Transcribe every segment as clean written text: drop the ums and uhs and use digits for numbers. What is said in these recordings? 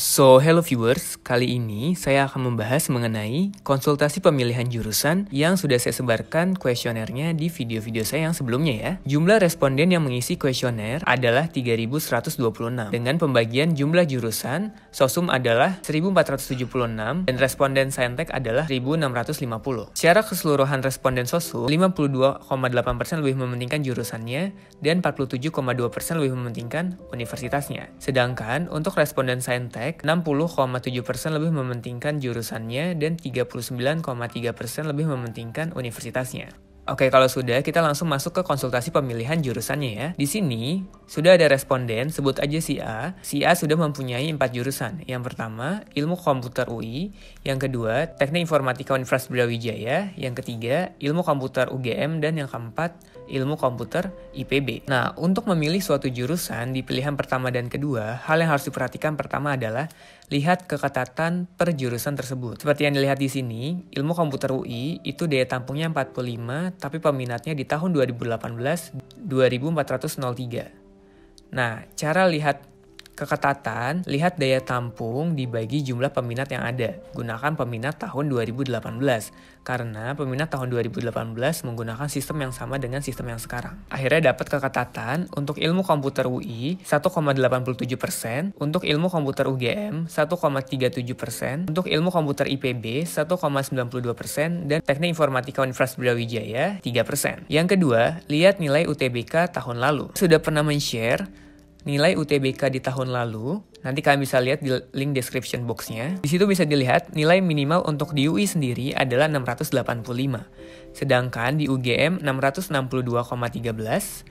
Hello viewers, kali ini saya akan membahas mengenai konsultasi pemilihan jurusan yang sudah saya sebarkan kuesionernya di video-video saya yang sebelumnya ya. Jumlah responden yang mengisi kuesioner adalah 3.126 dengan pembagian jumlah jurusan, sosum adalah 1.476 dan responden saintek adalah 1.650. Secara keseluruhan responden sosum, 52,8% lebih mementingkan jurusannya dan 47,2% lebih mementingkan universitasnya. Sedangkan untuk responden saintek, 60,7% lebih mementingkan jurusannya dan 39,3% lebih mementingkan universitasnya. Oke, kalau sudah, kita langsung masuk ke konsultasi pemilihan jurusannya ya. Di sini, sudah ada responden, sebut aja si A. Si A sudah mempunyai 4 jurusan. Yang pertama, ilmu komputer UI. Yang kedua, teknik informatika Universitas Brawijaya. Yang ketiga, ilmu komputer UGM. Dan yang keempat, ilmu komputer IPB. Nah, untuk memilih suatu jurusan di pilihan pertama dan kedua, hal yang harus diperhatikan pertama adalah lihat keketatan per jurusan tersebut. Seperti yang dilihat di sini, ilmu komputer UI itu daya tampungnya 45, tapi peminatnya di tahun 2018 2.403. Nah, cara lihat keketatan, lihat daya tampung dibagi jumlah peminat yang ada. Gunakan peminat tahun 2018. Karena peminat tahun 2018 menggunakan sistem yang sama dengan sistem yang sekarang. Akhirnya dapat keketatan untuk ilmu komputer UI 1,87%, untuk ilmu komputer UGM 1,37%, untuk ilmu komputer IPB 1,92%, dan teknik informatika Universitas Brawijaya 3%. Yang kedua, lihat nilai UTBK tahun lalu. Sudah pernah men-share nilai UTBK di tahun lalu, nanti kalian bisa lihat di link description box-nya. Di situ bisa dilihat nilai minimal untuk di UI sendiri adalah 685. Sedangkan di UGM 662,13,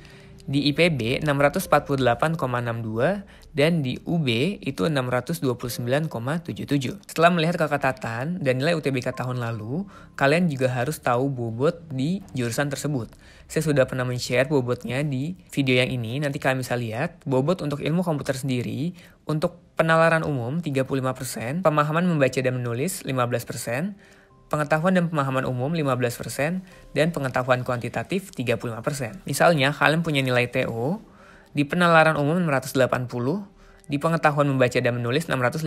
di IPB 648,62, dan di UB itu 629,77. Setelah melihat keketatan dan nilai UTBK tahun lalu, kalian juga harus tahu bobot di jurusan tersebut. Saya sudah pernah men-share bobotnya di video yang ini, nanti kalian bisa lihat. Bobot untuk ilmu komputer sendiri, untuk penalaran umum 35%, pemahaman membaca dan menulis 15%, pengetahuan dan pemahaman umum 15%, dan pengetahuan kuantitatif 35%. Misalnya, kalian punya nilai TO, di penalaran umum 680, di pengetahuan membaca dan menulis 650,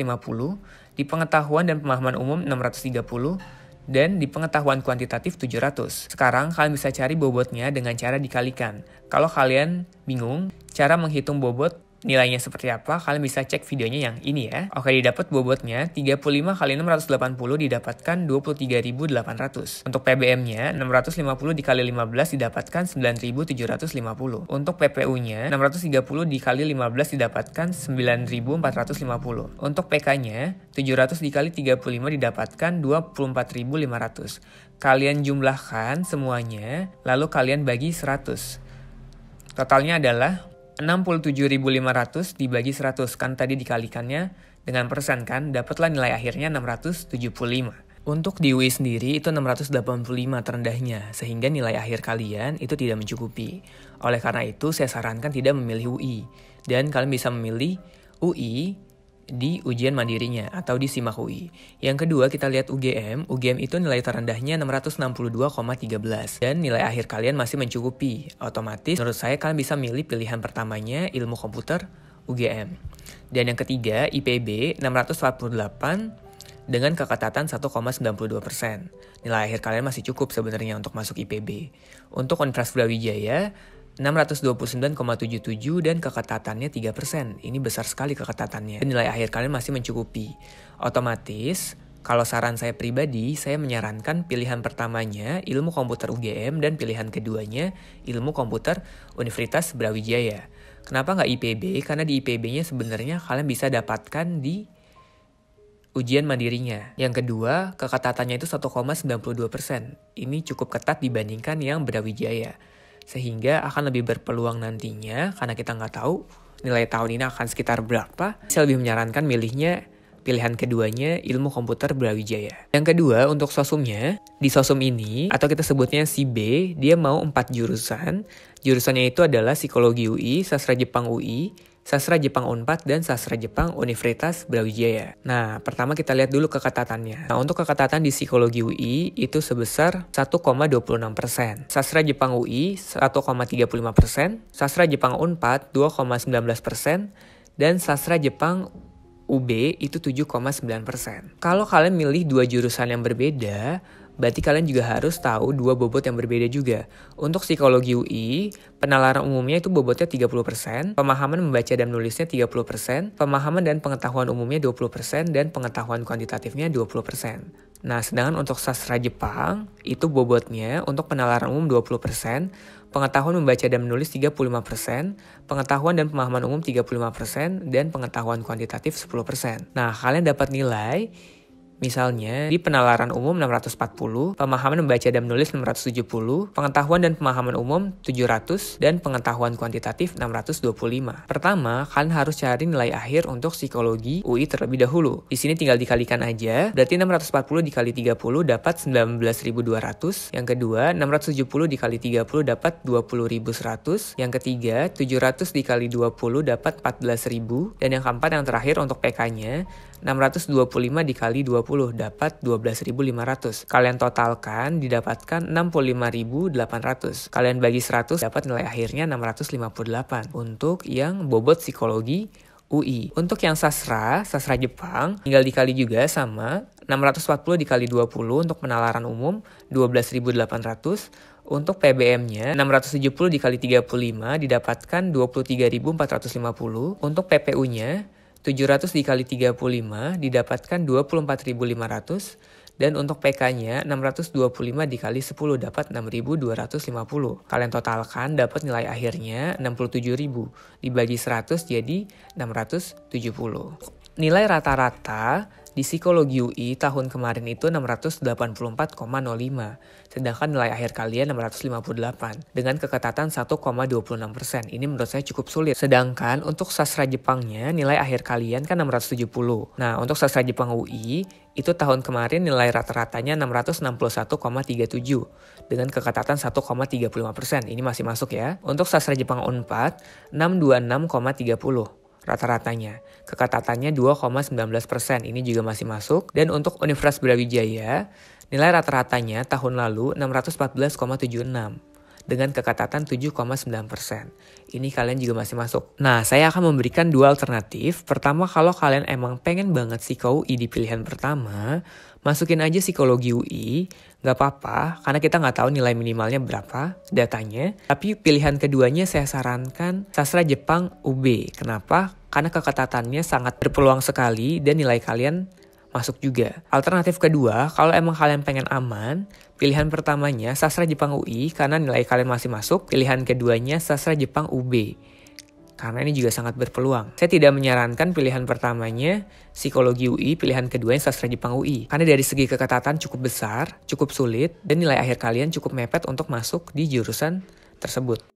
di pengetahuan dan pemahaman umum 630, dan di pengetahuan kuantitatif 700. Sekarang kalian bisa cari bobotnya dengan cara dikalikan. Kalau kalian bingung cara menghitung bobot nilainya seperti apa, kalian bisa cek videonya yang ini ya. Oke, didapat bobotnya 35 kali 680 didapatkan 23.800. Untuk PBM-nya 650 dikali 15 didapatkan 9.750. Untuk PPU-nya 630 dikali 15 didapatkan 9.450. Untuk PK-nya 700 dikali 35 didapatkan 24.500. Kalian jumlahkan semuanya, lalu kalian bagi 100. Totalnya adalah 67.500 dibagi 100, kan tadi dikalikannya dengan persen kan, dapatlah nilai akhirnya 675. Untuk di UI sendiri itu 685 terendahnya, sehingga nilai akhir kalian itu tidak mencukupi. Oleh karena itu saya sarankan tidak memilih UI, dan kalian bisa memilih UI di ujian mandirinya atau di SIMAK UI. Yang kedua kita lihat UGM. UGM itu nilai terendahnya 662,13 dan nilai akhir kalian masih mencukupi. Otomatis menurut saya kalian bisa milih pilihan pertamanya ilmu komputer UGM. Dan yang ketiga IPB 648 dengan keketatan 1,92%. Nilai akhir kalian masih cukup sebenarnya untuk masuk IPB. Untuk Universitas Brawijaya 629,77 dan keketatannya 3%. Ini besar sekali keketatannya. Dan nilai akhir kalian masih mencukupi. Otomatis, kalau saran saya pribadi, saya menyarankan pilihan pertamanya ilmu komputer UGM dan pilihan keduanya ilmu komputer Universitas Brawijaya. Kenapa nggak IPB? Karena di IPB-nya sebenarnya kalian bisa dapatkan di ujian mandirinya. Yang kedua, keketatannya itu 1,92%. Ini cukup ketat dibandingkan yang Brawijaya. Sehingga akan lebih berpeluang nantinya, karena kita nggak tahu nilai tahun ini akan sekitar berapa. Saya lebih menyarankan milihnya pilihan keduanya ilmu komputer Brawijaya. Yang kedua untuk sosumnya, di sosum ini atau kita sebutnya si B, dia mau 4 jurusan. Jurusannya itu adalah psikologi UI, sastra Jepang UI, sastra Jepang Unpad, dan sastra Jepang Universitas Brawijaya. Nah, pertama kita lihat dulu keketatannya. Nah, untuk keketatan di psikologi UI itu sebesar 1,26%. Sastra Jepang UI 1,35%, sastra Jepang Unpad 2,19%, dan sastra Jepang UB itu 7,9%. Kalau kalian milih dua jurusan yang berbeda, berarti kalian juga harus tahu dua bobot yang berbeda juga. Untuk psikologi UI, penalaran umumnya itu bobotnya 30%, pemahaman membaca dan menulisnya 30%, pemahaman dan pengetahuan umumnya 20%, dan pengetahuan kuantitatifnya 20%. Nah, sedangkan untuk sastra Jepang, itu bobotnya untuk penalaran umum 20%, pengetahuan membaca dan menulis 35%, pengetahuan dan pemahaman umum 35%, dan pengetahuan kuantitatif 10%. Nah, kalian dapat nilai misalnya di penalaran umum 640, pemahaman membaca dan menulis 670, pengetahuan dan pemahaman umum 700, dan pengetahuan kuantitatif 625. Pertama, kalian harus cari nilai akhir untuk psikologi UI terlebih dahulu. Di sini tinggal dikalikan aja, berarti 640 dikali 30 dapat 19.200. Yang kedua, 670 dikali 30 dapat 20.100. Yang ketiga, 700 dikali 20 dapat 14.000. Dan yang keempat, yang terakhir untuk PK-nya, 625 dikali 20 dapat 12.500. Kalian totalkan didapatkan 65.800. Kalian bagi 100 dapat nilai akhirnya 658 untuk yang bobot psikologi UI. Untuk yang sastra Jepang tinggal dikali juga sama 640 dikali 20 untuk penalaran umum 12.800. Untuk PBM-nya 670 dikali 35 didapatkan 23.450. Untuk PPU-nya 700 dikali 35 didapatkan 24.500, dan untuk PK-nya 625 dikali 10 dapat 6.250. Kalian totalkan dapat nilai akhirnya 67.000, dibagi 100 jadi 670. Nilai rata-rata di psikologi UI tahun kemarin itu 684,05, sedangkan nilai akhir kalian 658 dengan keketatan 1,26%. Ini menurut saya cukup sulit. Sedangkan untuk sastra Jepangnya nilai akhir kalian kan 670. Nah, untuk sastra Jepang UI itu tahun kemarin nilai rata-ratanya 661,37 dengan keketatan 1,35%. Ini masih masuk ya. Untuk sastra Jepang Unpad 626,30. Rata-ratanya. Keketatannya 2,19%, ini juga masih masuk. Dan untuk Universitas Brawijaya, nilai rata-ratanya tahun lalu 614,76 dengan keketatan 7,9%. Ini kalian juga masih masuk. Nah, saya akan memberikan dua alternatif. Pertama, kalau kalian emang pengen banget Psiko UI di pilihan pertama, masukin aja psikologi UI, nggak apa-apa, karena kita nggak tahu nilai minimalnya berapa datanya. Tapi pilihan keduanya saya sarankan sastra Jepang UB. Kenapa? Karena keketatannya sangat berpeluang sekali dan nilai kalian masuk juga. Alternatif kedua, kalau emang kalian pengen aman, pilihan pertamanya sastra Jepang UI karena nilai kalian masih masuk. Pilihan keduanya sastra Jepang UB. Karena ini juga sangat berpeluang. Saya tidak menyarankan pilihan pertamanya psikologi UI, pilihan keduanya sastra Jepang UI. Karena dari segi keketatan cukup besar, cukup sulit, dan nilai akhir kalian cukup mepet untuk masuk di jurusan tersebut.